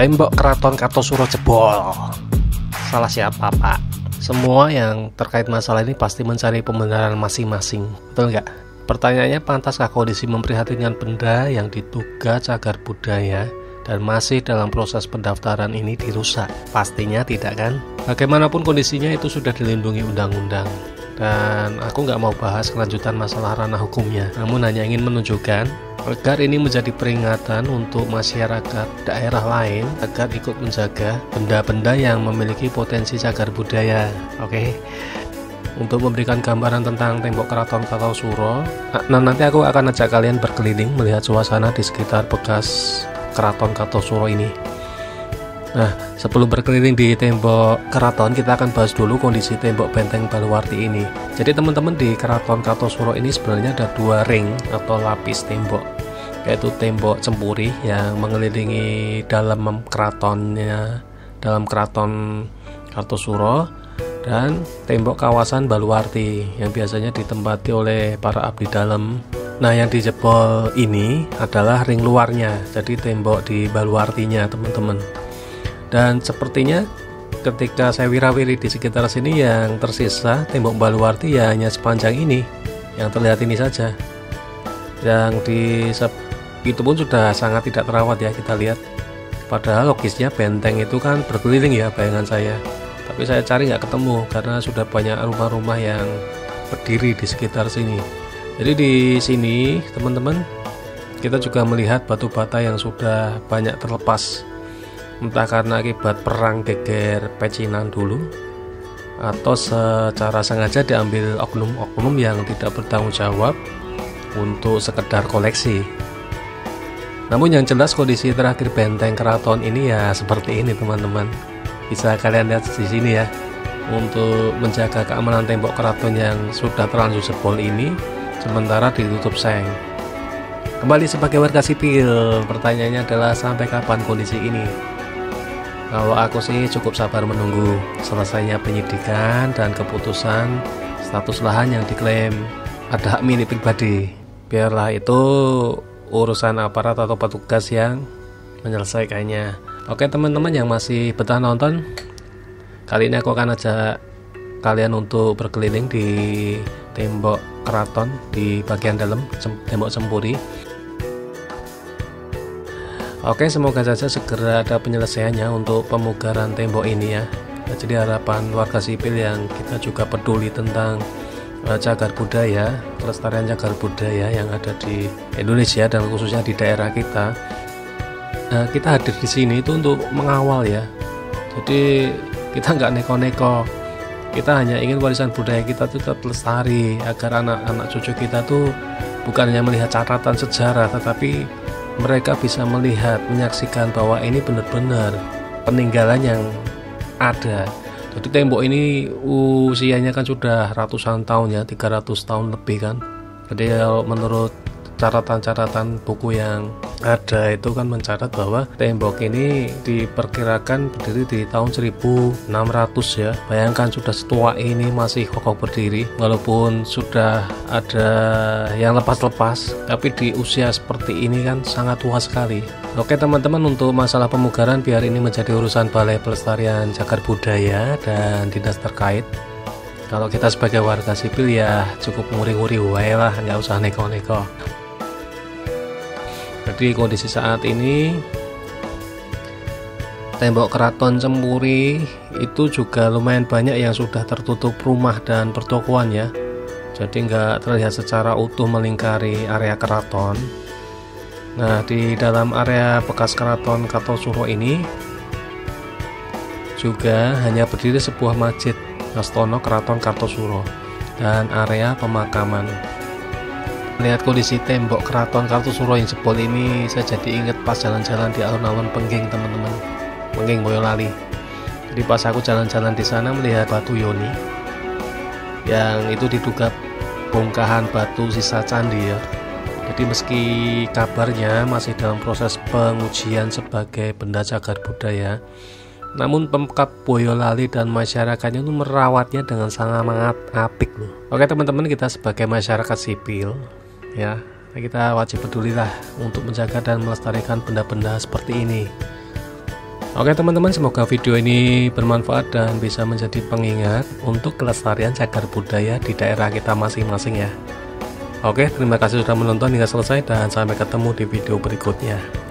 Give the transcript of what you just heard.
Tembok Keraton Kartosuro jebol. Salah siapa, Pak? Semua yang terkait masalah ini pasti mencari pembenaran masing-masing, betul nggak? Pertanyaannya, pantaskah kondisi memprihatinkan benda yang diduga cagar budaya dan masih dalam proses pendaftaran ini dirusak? Pastinya tidak, kan? Bagaimanapun kondisinya itu sudah dilindungi undang-undang. Dan aku nggak mau bahas kelanjutan masalah ranah hukumnya, namun hanya ingin menunjukkan agar ini menjadi peringatan untuk masyarakat daerah lain agar ikut menjaga benda-benda yang memiliki potensi cagar budaya. Oke. Untuk memberikan gambaran tentang tembok Keraton Kartosuro, nanti aku akan ajak kalian berkeliling melihat suasana di sekitar bekas Keraton Kartosuro ini. Nah, sebelum berkeliling di tembok keraton, kita akan bahas dulu kondisi tembok benteng Baluwarti ini. Jadi teman-teman, di Keraton Kartosuro ini sebenarnya ada dua ring atau lapis tembok, yaitu tembok cempuri yang mengelilingi dalam keratonnya, dalam Keraton Kartosuro, dan tembok kawasan Baluwarti yang biasanya ditempati oleh para abdi dalam. Nah, yang dijebol ini adalah ring luarnya, jadi tembok di Baluwartinya, teman-teman. Dan sepertinya ketika saya wirawiri di sekitar sini, yang tersisa tembok Baluwarti ya hanya sepanjang ini, yang terlihat ini saja. Yang itu pun sudah sangat tidak terawat ya, kita lihat. Padahal logisnya benteng itu kan berkeliling ya, bayangan saya. Tapi saya cari nggak ketemu karena sudah banyak rumah-rumah yang berdiri di sekitar sini. Jadi di sini teman-teman, kita juga melihat batu bata yang sudah banyak terlepas, entah karena akibat perang geger pecinan dulu atau secara sengaja diambil oknum-oknum yang tidak bertanggung jawab untuk sekedar koleksi. Namun yang jelas kondisi terakhir benteng keraton ini ya seperti ini, teman-teman. Bisa kalian lihat di sini ya. Untuk menjaga keamanan tembok keraton yang sudah terlanjur jebol ini, sementara ditutup seng. Kembali sebagai warga sipil, pertanyaannya adalah sampai kapan kondisi ini? Kalau aku sih cukup sabar menunggu selesainya penyidikan dan keputusan status lahan yang diklaim ada hak milik pribadi. Biarlah itu urusan aparat atau petugas yang menyelesaikannya. Oke teman-teman yang masih betah nonton, kali ini aku akan ajak kalian untuk berkeliling di tembok keraton di bagian dalam tembok cempuri. Oke, semoga saja segera ada penyelesaiannya untuk pemugaran tembok ini ya. Jadi harapan warga sipil yang kita juga peduli tentang cagar budaya, kelestarian cagar budaya yang ada di Indonesia dan khususnya di daerah kita. Kita hadir di sini itu untuk mengawal ya. Jadi kita nggak neko-neko. Kita hanya ingin warisan budaya kita itu tetap lestari agar anak-anak cucu kita tuh bukan hanya melihat catatan sejarah, tetapi mereka bisa melihat, menyaksikan bahwa ini benar-benar peninggalan yang ada. Jadi tembok ini usianya kan sudah ratusan tahun ya, 300 tahun lebih kan. Jadi menurut catatan-catatan buku yang ada itu kan mencatat bahwa tembok ini diperkirakan berdiri di tahun 1600 ya. Bayangkan sudah setua ini masih kokoh berdiri, walaupun sudah ada yang lepas-lepas, tapi di usia seperti ini kan sangat tua sekali. Oke teman-teman, untuk masalah pemugaran biar ini menjadi urusan Balai Pelestarian Cagar Budaya dan dinas terkait. Kalau kita sebagai warga sipil ya cukup nguri-nguri wae lah, nggak usah neko-neko. Jadi kondisi saat ini tembok keraton Cempuri itu juga lumayan banyak yang sudah tertutup rumah dan pertokoan ya. Jadi nggak terlihat secara utuh melingkari area keraton. Nah, di dalam area bekas Keraton Kartosuro ini juga hanya berdiri sebuah masjid Astono Keraton Kartosuro dan area pemakaman. Melihat kondisi tembok Keraton Kartosuro yang jebol ini, saya jadi ingat pas jalan-jalan di alun-alun Pengging, teman-teman. Pengging Boyolali. Jadi pas aku jalan-jalan di sana melihat batu Yoni yang itu diduga bongkahan batu sisa candi ya. Jadi meski kabarnya masih dalam proses pengujian sebagai benda cagar budaya, namun Pemkab Boyolali dan masyarakatnya itu merawatnya dengan sangat apik loh. Oke teman-teman, kita sebagai masyarakat sipil ya, kita wajib pedulilah untuk menjaga dan melestarikan benda-benda seperti ini. Oke teman-teman, semoga video ini bermanfaat dan bisa menjadi pengingat untuk kelestarian cagar budaya di daerah kita masing-masing ya. Oke, terima kasih sudah menonton hingga selesai dan sampai ketemu di video berikutnya.